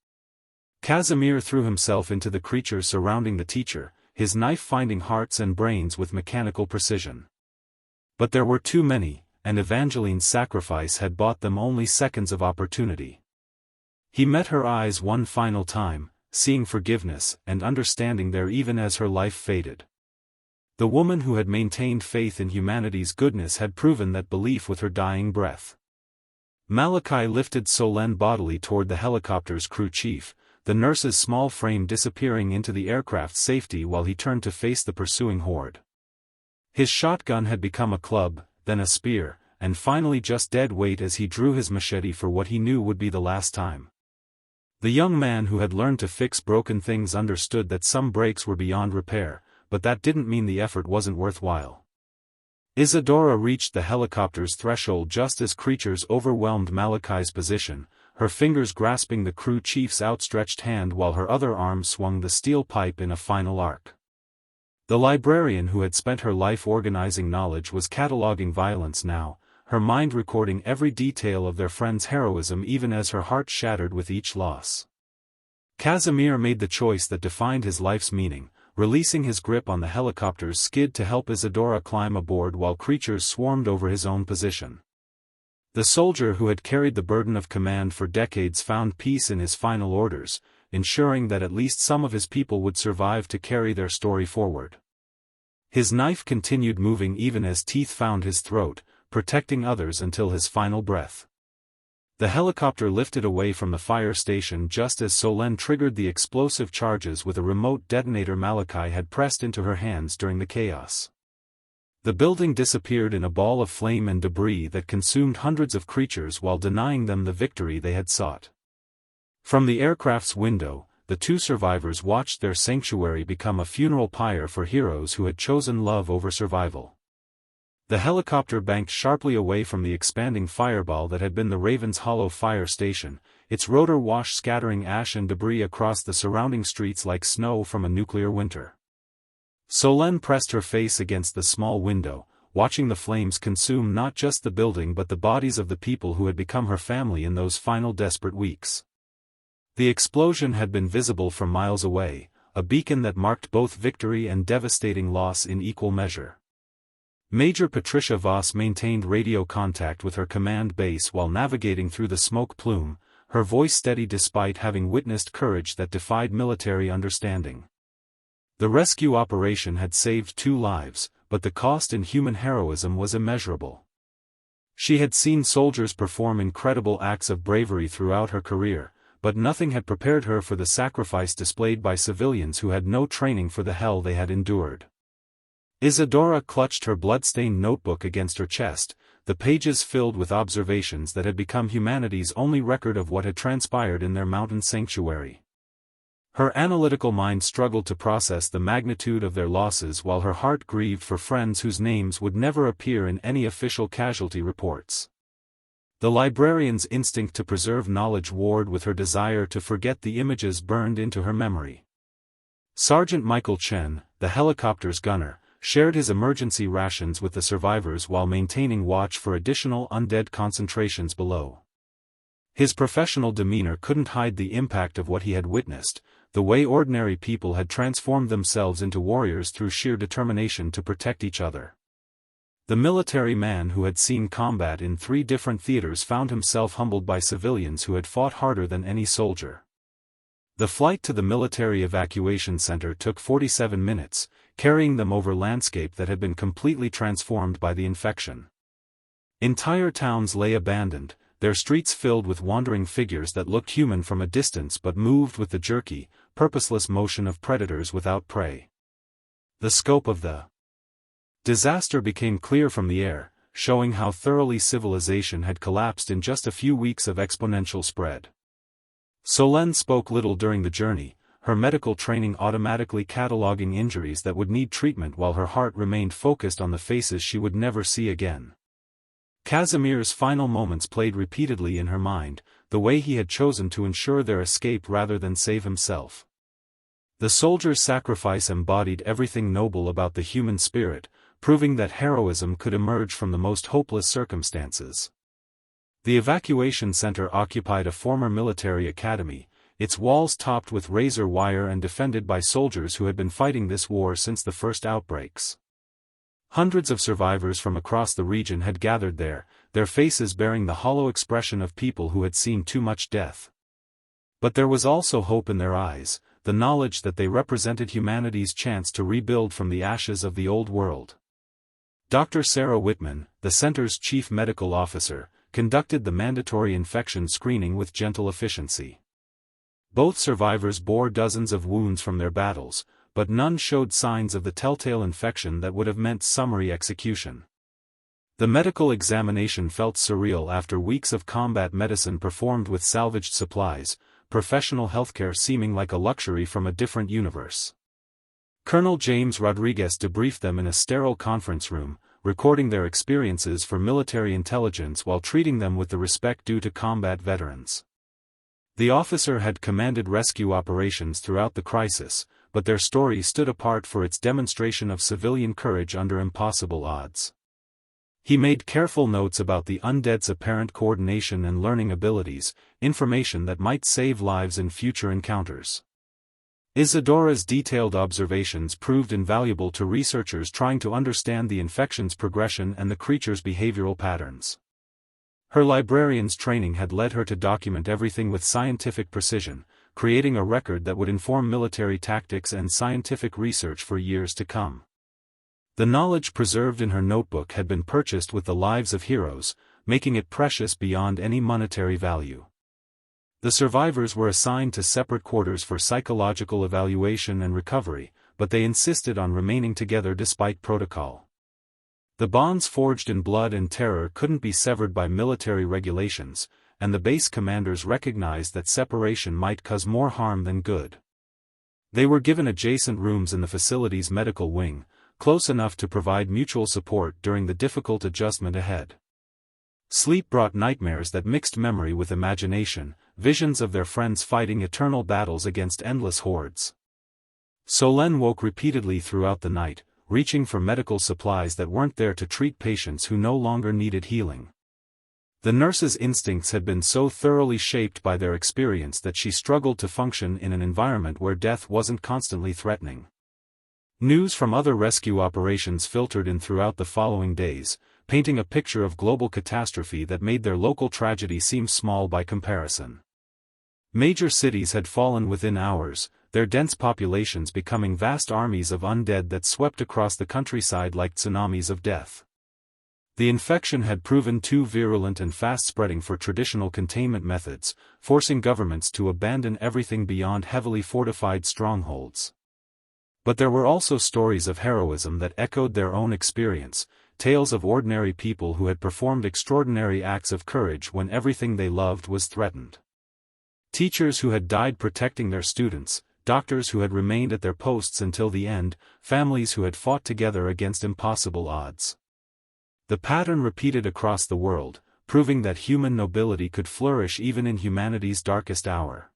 Casimir threw himself into the creatures surrounding the teacher, his knife finding hearts and brains with mechanical precision. But there were too many, and Evangeline's sacrifice had bought them only seconds of opportunity. He met her eyes one final time, seeing forgiveness and understanding there even as her life faded. The woman who had maintained faith in humanity's goodness had proven that belief with her dying breath. Malachi lifted Solen bodily toward the helicopter's crew chief, the nurse's small frame disappearing into the aircraft's safety while he turned to face the pursuing horde. His shotgun had become a club, then a spear, and finally just dead weight as he drew his machete for what he knew would be the last time. The young man who had learned to fix broken things understood that some breaks were beyond repair, but that didn't mean the effort wasn't worthwhile. Isadora reached the helicopter's threshold just as creatures overwhelmed Malachi's position, her fingers grasping the crew chief's outstretched hand while her other arm swung the steel pipe in a final arc. The librarian who had spent her life organizing knowledge was cataloging violence now, her mind recording every detail of their friend's heroism even as her heart shattered with each loss. Casimir made the choice that defined his life's meaning, releasing his grip on the helicopter's skid to help Isadora climb aboard while creatures swarmed over his own position. The soldier who had carried the burden of command for decades found peace in his final orders, ensuring that at least some of his people would survive to carry their story forward. His knife continued moving even as teeth found his throat, protecting others until his final breath. The helicopter lifted away from the fire station just as Solen triggered the explosive charges with a remote detonator Malachi had pressed into her hands during the chaos. The building disappeared in a ball of flame and debris that consumed hundreds of creatures while denying them the victory they had sought. From the aircraft's window, the two survivors watched their sanctuary become a funeral pyre for heroes who had chosen love over survival. The helicopter banked sharply away from the expanding fireball that had been the Raven's Hollow fire station, its rotor wash scattering ash and debris across the surrounding streets like snow from a nuclear winter. Solen pressed her face against the small window, watching the flames consume not just the building but the bodies of the people who had become her family in those final desperate weeks. The explosion had been visible from miles away, a beacon that marked both victory and devastating loss in equal measure. Major Patricia Voss maintained radio contact with her command base while navigating through the smoke plume, her voice steady despite having witnessed courage that defied military understanding. The rescue operation had saved 2 lives, but the cost in human heroism was immeasurable. She had seen soldiers perform incredible acts of bravery throughout her career, but nothing had prepared her for the sacrifice displayed by civilians who had no training for the hell they had endured. Isadora clutched her blood-stained notebook against her chest, the pages filled with observations that had become humanity's only record of what had transpired in their mountain sanctuary. Her analytical mind struggled to process the magnitude of their losses while her heart grieved for friends whose names would never appear in any official casualty reports. The librarian's instinct to preserve knowledge warred with her desire to forget the images burned into her memory. Sergeant Michael Chen, the helicopter's gunner, shared his emergency rations with the survivors while maintaining watch for additional undead concentrations below. His professional demeanor couldn't hide the impact of what he had witnessed, the way ordinary people had transformed themselves into warriors through sheer determination to protect each other. The military man who had seen combat in 3 different theaters found himself humbled by civilians who had fought harder than any soldier. The flight to the military evacuation center took 47 minutes, carrying them over landscape that had been completely transformed by the infection. Entire towns lay abandoned, their streets filled with wandering figures that looked human from a distance but moved with the jerky, purposeless motion of predators without prey. The scope of the disaster became clear from the air, showing how thoroughly civilization had collapsed in just a few weeks of exponential spread. Solen spoke little during the journey, her medical training automatically cataloging injuries that would need treatment while her heart remained focused on the faces she would never see again. Casimir's final moments played repeatedly in her mind, the way he had chosen to ensure their escape rather than save himself. The soldier's sacrifice embodied everything noble about the human spirit, proving that heroism could emerge from the most hopeless circumstances. The evacuation center occupied a former military academy, its walls topped with razor wire and defended by soldiers who had been fighting this war since the first outbreaks. Hundreds of survivors from across the region had gathered there, their faces bearing the hollow expression of people who had seen too much death. But there was also hope in their eyes, the knowledge that they represented humanity's chance to rebuild from the ashes of the old world. Dr. Sarah Whitman, the center's chief medical officer, conducted the mandatory infection screening with gentle efficiency. Both survivors bore dozens of wounds from their battles, but none showed signs of the telltale infection that would have meant summary execution. The medical examination felt surreal after weeks of combat medicine performed with salvaged supplies, professional healthcare seeming like a luxury from a different universe. Colonel James Rodriguez debriefed them in a sterile conference room, recording their experiences for military intelligence while treating them with the respect due to combat veterans. The officer had commanded rescue operations throughout the crisis, but their story stood apart for its demonstration of civilian courage under impossible odds. He made careful notes about the undead's apparent coordination and learning abilities, information that might save lives in future encounters. Isadora's detailed observations proved invaluable to researchers trying to understand the infection's progression and the creature's behavioral patterns. Her librarian's training had led her to document everything with scientific precision, creating a record that would inform military tactics and scientific research for years to come. The knowledge preserved in her notebook had been purchased with the lives of heroes, making it precious beyond any monetary value. The survivors were assigned to separate quarters for psychological evaluation and recovery, but they insisted on remaining together despite protocol. The bonds forged in blood and terror couldn't be severed by military regulations, and the base commanders recognized that separation might cause more harm than good. They were given adjacent rooms in the facility's medical wing, close enough to provide mutual support during the difficult adjustment ahead. Sleep brought nightmares that mixed memory with imagination, visions of their friends fighting eternal battles against endless hordes. Solène woke repeatedly throughout the night, reaching for medical supplies that weren't there to treat patients who no longer needed healing. The nurse's instincts had been so thoroughly shaped by their experience that she struggled to function in an environment where death wasn't constantly threatening. News from other rescue operations filtered in throughout the following days, painting a picture of global catastrophe that made their local tragedy seem small by comparison. Major cities had fallen within hours, their dense populations becoming vast armies of undead that swept across the countryside like tsunamis of death. The infection had proven too virulent and fast-spreading for traditional containment methods, forcing governments to abandon everything beyond heavily fortified strongholds. But there were also stories of heroism that echoed their own experience, tales of ordinary people who had performed extraordinary acts of courage when everything they loved was threatened. Teachers who had died protecting their students, doctors who had remained at their posts until the end, families who had fought together against impossible odds. The pattern repeated across the world, proving that human nobility could flourish even in humanity's darkest hour.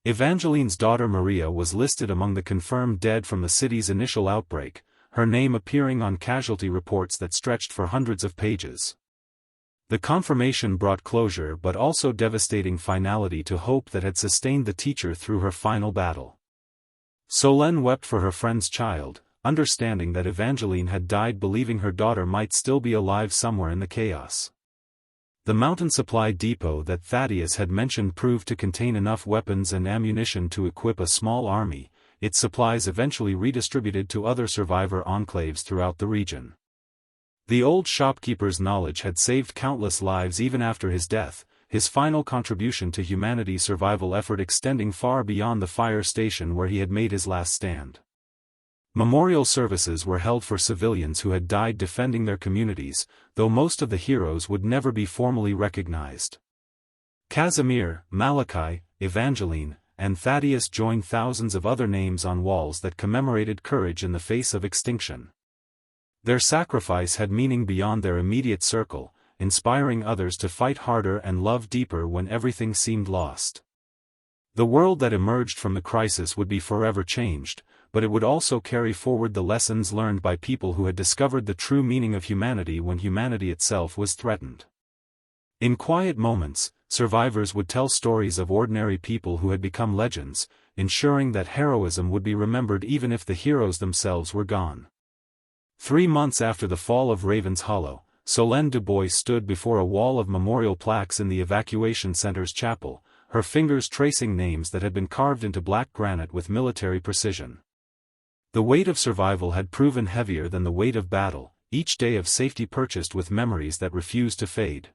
Evangeline's daughter Maria was listed among the confirmed dead from the city's initial outbreak, her name appearing on casualty reports that stretched for hundreds of pages. The confirmation brought closure but also devastating finality to hope that had sustained the teacher through her final battle. Solène wept for her friend's child, understanding that Evangeline had died believing her daughter might still be alive somewhere in the chaos. The mountain supply depot that Thaddeus had mentioned proved to contain enough weapons and ammunition to equip a small army, its supplies eventually redistributed to other survivor enclaves throughout the region. The old shopkeeper's knowledge had saved countless lives even after his death, his final contribution to humanity's survival effort extending far beyond the fire station where he had made his last stand. Memorial services were held for civilians who had died defending their communities, though most of the heroes would never be formally recognized. Casimir, Malachi, Evangeline, and Thaddeus joined thousands of other names on walls that commemorated courage in the face of extinction. Their sacrifice had meaning beyond their immediate circle, inspiring others to fight harder and love deeper when everything seemed lost. The world that emerged from the crisis would be forever changed, but it would also carry forward the lessons learned by people who had discovered the true meaning of humanity when humanity itself was threatened. In quiet moments, survivors would tell stories of ordinary people who had become legends, ensuring that heroism would be remembered even if the heroes themselves were gone. 3 months after the fall of Raven's Hollow, Solène Dubois stood before a wall of memorial plaques in the evacuation center's chapel, her fingers tracing names that had been carved into black granite with military precision. The weight of survival had proven heavier than the weight of battle, each day of safety purchased with memories that refused to fade.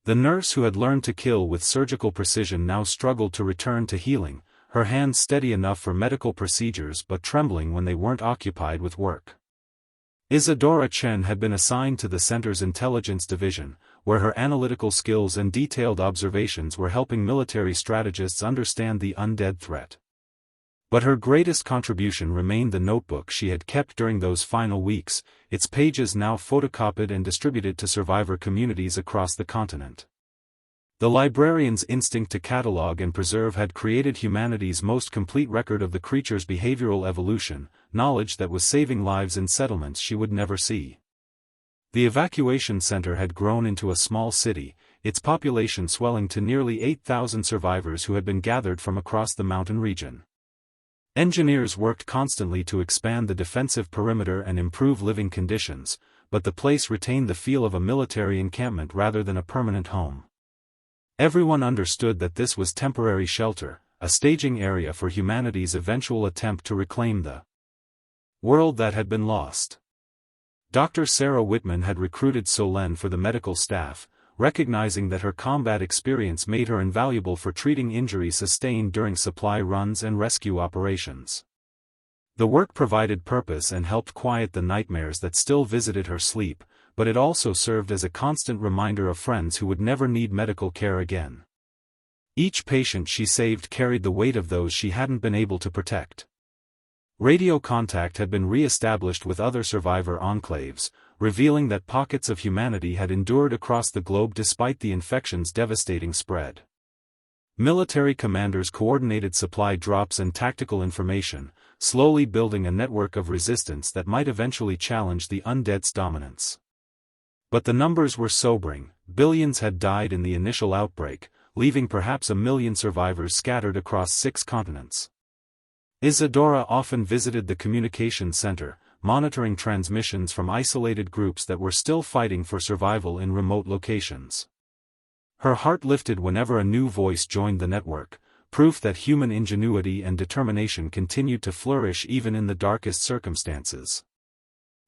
The nurse who had learned to kill with surgical precision now struggled to return to healing, her hands steady enough for medical procedures but trembling when they weren't occupied with work. Isadora Chen had been assigned to the center's intelligence division, where her analytical skills and detailed observations were helping military strategists understand the undead threat. But her greatest contribution remained the notebook she had kept during those final weeks, its pages now photocopied and distributed to survivor communities across the continent. The librarian's instinct to catalog and preserve had created humanity's most complete record of the creature's behavioral evolution, knowledge that was saving lives in settlements she would never see. The evacuation center had grown into a small city, its population swelling to nearly 8,000 survivors who had been gathered from across the mountain region. Engineers worked constantly to expand the defensive perimeter and improve living conditions, but the place retained the feel of a military encampment rather than a permanent home. Everyone understood that this was temporary shelter, a staging area for humanity's eventual attempt to reclaim the world that had been lost. Dr. Sarah Whitman had recruited Solène for the medical staff, recognizing that her combat experience made her invaluable for treating injuries sustained during supply runs and rescue operations. The work provided purpose and helped quiet the nightmares that still visited her sleep, but it also served as a constant reminder of friends who would never need medical care again. Each patient she saved carried the weight of those she hadn't been able to protect. Radio contact had been re-established with other survivor enclaves, revealing that pockets of humanity had endured across the globe despite the infection's devastating spread. Military commanders coordinated supply drops and tactical information, slowly building a network of resistance that might eventually challenge the undead's dominance. But the numbers were sobering. Billions had died in the initial outbreak, leaving perhaps 1 million survivors scattered across 6 continents. Isadora often visited the communications center, monitoring transmissions from isolated groups that were still fighting for survival in remote locations. Her heart lifted whenever a new voice joined the network, proof that human ingenuity and determination continued to flourish even in the darkest circumstances.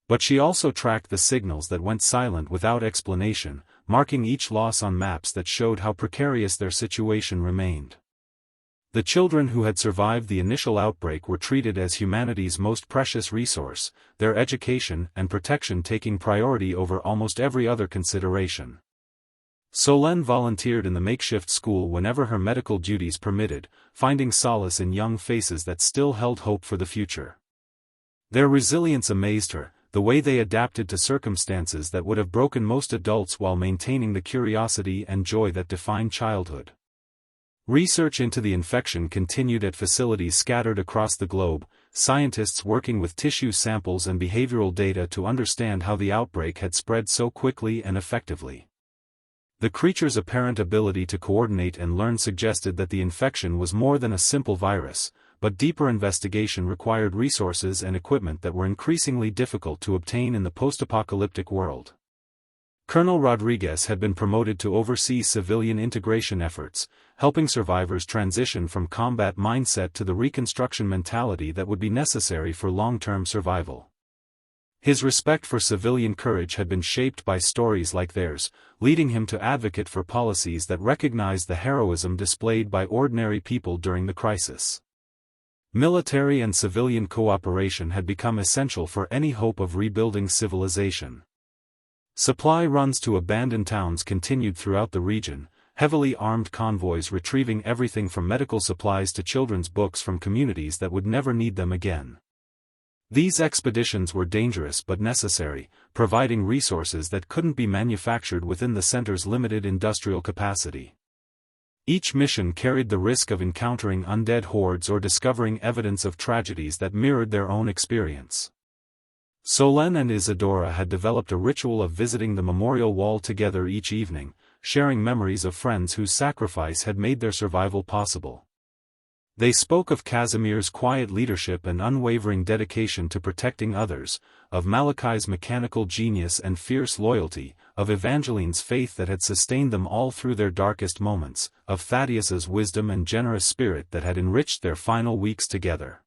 But she also tracked the signals that went silent without explanation, marking each loss on maps that showed how precarious their situation remained. The children who had survived the initial outbreak were treated as humanity's most precious resource, their education and protection taking priority over almost every other consideration. Solène volunteered in the makeshift school whenever her medical duties permitted, finding solace in young faces that still held hope for the future. Their resilience amazed her, the way they adapted to circumstances that would have broken most adults while maintaining the curiosity and joy that defined childhood. Research into the infection continued at facilities scattered across the globe, scientists working with tissue samples and behavioral data to understand how the outbreak had spread so quickly and effectively. The creature's apparent ability to coordinate and learn suggested that the infection was more than a simple virus, but deeper investigation required resources and equipment that were increasingly difficult to obtain in the post-apocalyptic world. Colonel Rodriguez had been promoted to oversee civilian integration efforts, helping survivors transition from combat mindset to the reconstruction mentality that would be necessary for long-term survival. His respect for civilian courage had been shaped by stories like theirs, leading him to advocate for policies that recognized the heroism displayed by ordinary people during the crisis. Military and civilian cooperation had become essential for any hope of rebuilding civilization. Supply runs to abandoned towns continued throughout the region, heavily armed convoys retrieving everything from medical supplies to children's books from communities that would never need them again. These expeditions were dangerous but necessary, providing resources that couldn't be manufactured within the center's limited industrial capacity. Each mission carried the risk of encountering undead hordes or discovering evidence of tragedies that mirrored their own experience. Solène and Isadora had developed a ritual of visiting the memorial wall together each evening, sharing memories of friends whose sacrifice had made their survival possible. They spoke of Casimir's quiet leadership and unwavering dedication to protecting others, of Malachi's mechanical genius and fierce loyalty, of Evangeline's faith that had sustained them all through their darkest moments, of Thaddeus's wisdom and generous spirit that had enriched their final weeks together.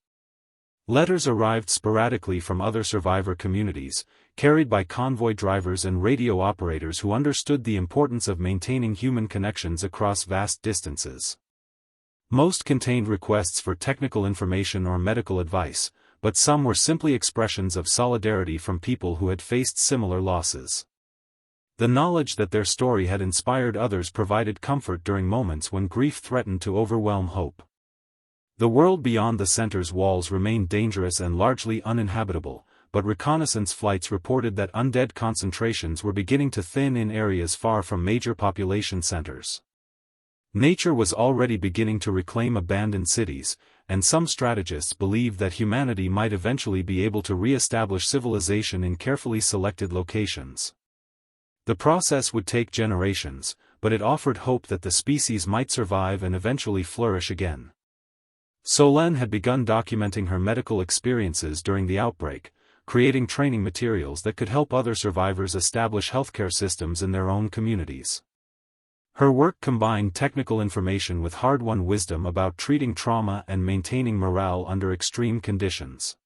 Letters arrived sporadically from other survivor communities, carried by convoy drivers and radio operators who understood the importance of maintaining human connections across vast distances. Most contained requests for technical information or medical advice, but some were simply expressions of solidarity from people who had faced similar losses. The knowledge that their story had inspired others provided comfort during moments when grief threatened to overwhelm hope. The world beyond the center's walls remained dangerous and largely uninhabitable, but reconnaissance flights reported that undead concentrations were beginning to thin in areas far from major population centers. Nature was already beginning to reclaim abandoned cities, and some strategists believed that humanity might eventually be able to re-establish civilization in carefully selected locations. The process would take generations, but it offered hope that the species might survive and eventually flourish again. Solène had begun documenting her medical experiences during the outbreak, creating training materials that could help other survivors establish healthcare systems in their own communities. Her work combined technical information with hard-won wisdom about treating trauma and maintaining morale under extreme conditions.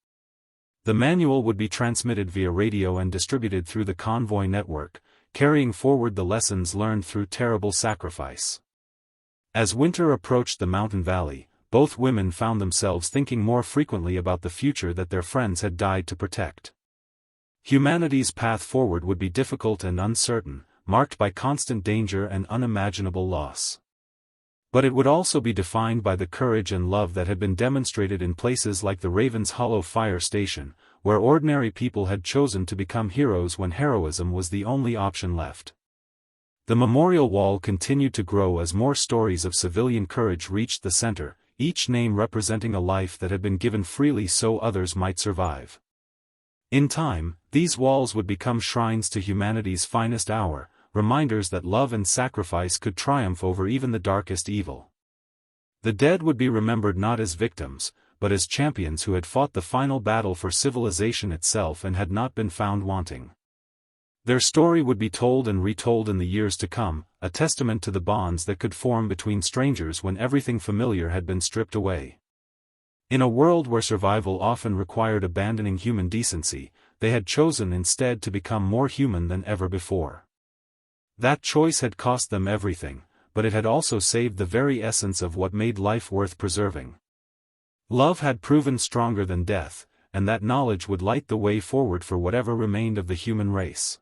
The manual would be transmitted via radio and distributed through the convoy network, carrying forward the lessons learned through terrible sacrifice. As winter approached the mountain valley, both women found themselves thinking more frequently about the future that their friends had died to protect. Humanity's path forward would be difficult and uncertain, marked by constant danger and unimaginable loss. But it would also be defined by the courage and love that had been demonstrated in places like the Raven's Hollow Fire Station, where ordinary people had chosen to become heroes when heroism was the only option left. The memorial wall continued to grow as more stories of civilian courage reached the center, each name representing a life that had been given freely so others might survive. In time, these walls would become shrines to humanity's finest hour, reminders that love and sacrifice could triumph over even the darkest evil. The dead would be remembered not as victims, but as champions who had fought the final battle for civilization itself and had not been found wanting. Their story would be told and retold in the years to come, a testament to the bonds that could form between strangers when everything familiar had been stripped away. In a world where survival often required abandoning human decency, they had chosen instead to become more human than ever before. That choice had cost them everything, but it had also saved the very essence of what made life worth preserving. Love had proven stronger than death, and that knowledge would light the way forward for whatever remained of the human race.